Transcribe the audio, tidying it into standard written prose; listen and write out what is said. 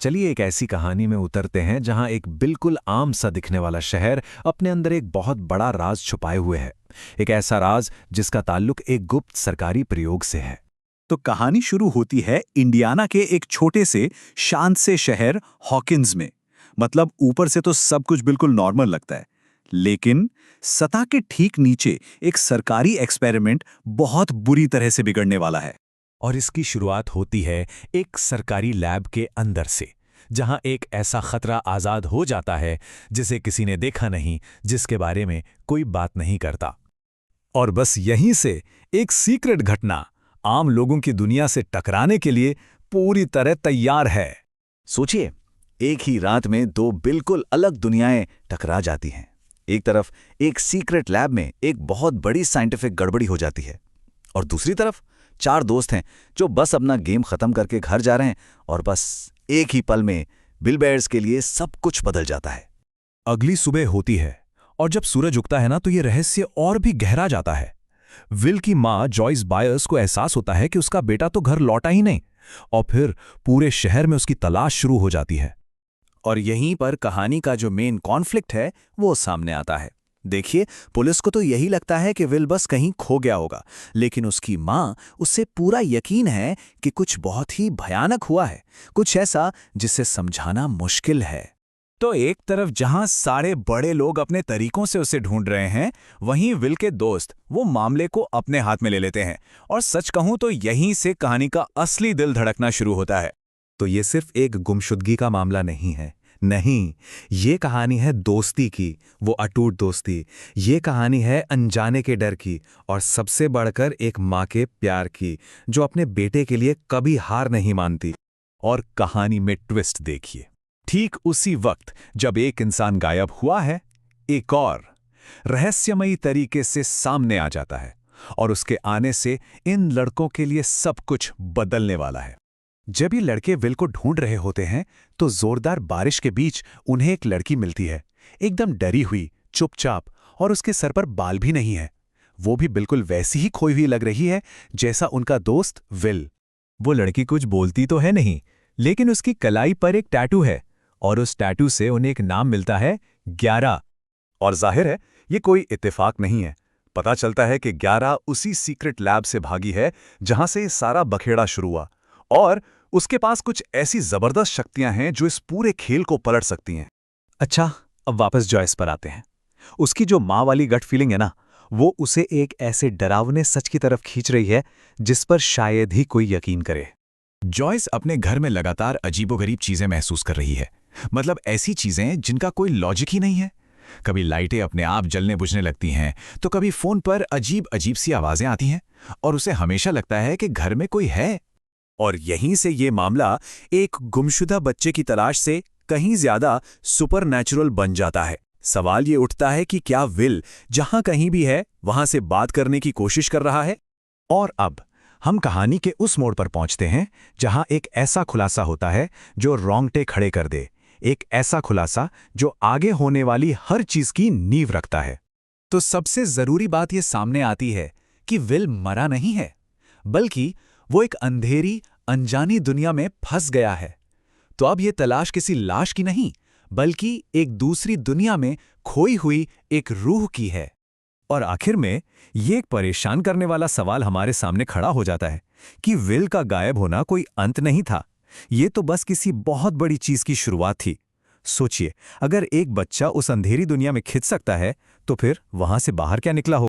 चलिए एक ऐसी कहानी में उतरते हैं जहां एक बिल्कुल आम सा दिखने वाला शहर अपने अंदर एक बहुत बड़ा राज छुपाए हुए है। एक ऐसा राज जिसका ताल्लुक एक गुप्त सरकारी प्रयोग से है। तो कहानी शुरू होती है इंडियाना के एक छोटे से शांत से शहर हॉकिंस में। मतलब ऊपर से तो सब कुछ बिल्कुल नॉर्मल लगता है, लेकिन सतह के ठीक नीचे एक सरकारी एक्सपेरिमेंट बहुत बुरी तरह से बिगड़ने वाला है। और इसकी शुरुआत होती है एक सरकारी लैब के अंदर से, जहां एक ऐसा खतरा आजाद हो जाता है जिसे किसी ने देखा नहीं, जिसके बारे में कोई बात नहीं करता। और बस यहीं से एक सीक्रेट घटना आम लोगों की दुनिया से टकराने के लिए पूरी तरह तैयार है। सोचिए, एक ही रात में दो बिल्कुल अलग दुनियाएं टकरा जाती हैं। एक तरफ एक सीक्रेट लैब में एक बहुत बड़ी साइंटिफिक गड़बड़ी हो जाती है, और दूसरी तरफ चार दोस्त हैं जो बस अपना गेम खत्म करके घर जा रहे हैं, और बस एक ही पल में बिल बेयर्स के लिए सब कुछ बदल जाता है। अगली सुबह होती है, और जब सूरज उगता है ना, तो ये रहस्य और भी गहरा जाता है। विल की माँ जॉयस बायर्स को एहसास होता है कि उसका बेटा तो घर लौटा ही नहीं, और फिर पूरे शहर में उसकी तलाश शुरू हो जाती है। और यहीं पर कहानी का जो मेन कॉन्फ्लिक्ट है वो सामने आता है। देखिए, पुलिस को तो यही लगता है कि विल बस कहीं खो गया होगा, लेकिन उसकी माँ उससे पूरा यकीन है कि कुछ बहुत ही भयानक हुआ है, कुछ ऐसा जिसे समझाना मुश्किल है। तो एक तरफ जहां सारे बड़े लोग अपने तरीकों से उसे ढूंढ रहे हैं, वहीं विल के दोस्त वो मामले को अपने हाथ में ले लेते हैं। और सच कहूं तो यहीं से कहानी का असली दिल धड़कना शुरू होता है। तो ये सिर्फ एक गुमशुदगी का मामला नहीं है, नहीं, ये कहानी है दोस्ती की, वो अटूट दोस्ती। ये कहानी है अनजाने के डर की, और सबसे बढ़कर एक माँ के प्यार की, जो अपने बेटे के लिए कभी हार नहीं मानती। और कहानी में ट्विस्ट देखिए, ठीक उसी वक्त जब एक इंसान गायब हुआ है, एक और रहस्यमयी तरीके से सामने आ जाता है, और उसके आने से इन लड़कों के लिए सब कुछ बदलने वाला है। जब ये लड़के विल को ढूंढ रहे होते हैं, तो जोरदार बारिश के बीच उन्हें एक लड़की मिलती है, एकदम डरी हुई, चुपचाप, और उसके सर पर बाल भी नहीं है। वो भी बिल्कुल वैसी ही खोई हुई लग रही है जैसा उनका दोस्त विल। वो लड़की कुछ बोलती तो है नहीं, लेकिन उसकी कलाई पर एक टैटू है, और उस टैटू से उन्हें एक नाम मिलता है, 11। और जाहिर है ये कोई इत्तेफाक नहीं है। पता चलता है कि 11 उसी सीक्रेट लैब से भागी है जहां से सारा बखेड़ा शुरू हुआ, और उसके पास कुछ ऐसी जबरदस्त शक्तियां हैं जो इस पूरे खेल को पलट सकती हैं। अच्छा, अब वापस जॉयस पर आते हैं। उसकी जो माँ वाली गट फीलिंग है ना, वो उसे एक ऐसे डरावने सच की तरफ खींच रही है जिस पर शायद ही कोई यकीन करे। जॉयस अपने घर में लगातार अजीबोगरीब चीजें महसूस कर रही है। मतलब ऐसी चीजें जिनका कोई लॉजिक ही नहीं है। कभी लाइटें अपने आप जलने बुझने लगती हैं, तो कभी फोन पर अजीब अजीब सी आवाजें आती हैं, और उसे हमेशा लगता है कि घर में कोई है। और यहीं से ये मामला एक गुमशुदा बच्चे की तलाश से कहीं ज्यादा सुपरनैचुरल बन जाता है। सवाल ये उठता है कि क्या विल जहां कहीं भी है वहां से बात करने की कोशिश कर रहा है? और अब हम कहानी के उस मोड़ पर पहुंचते हैं जहां एक ऐसा खुलासा होता है जो रोंगटे खड़े कर दे। एक ऐसा खुलासा जो आगे होने वाली हर चीज की नींव रखता है। तो सबसे जरूरी बात यह सामने आती है कि विल मरा नहीं है, बल्कि वो एक अंधेरी अनजानी दुनिया में फंस गया है। तो अब यह तलाश किसी लाश की नहीं, बल्कि एक दूसरी दुनिया में खोई हुई एक रूह की है। और आखिर में ये एक परेशान करने वाला सवाल हमारे सामने खड़ा हो जाता है कि विल का गायब होना कोई अंत नहीं था, ये तो बस किसी बहुत बड़ी चीज की शुरुआत थी। सोचिए, अगर एक बच्चा उस अंधेरी दुनिया में खिंच सकता है, तो फिर वहां से बाहर क्या निकला हो।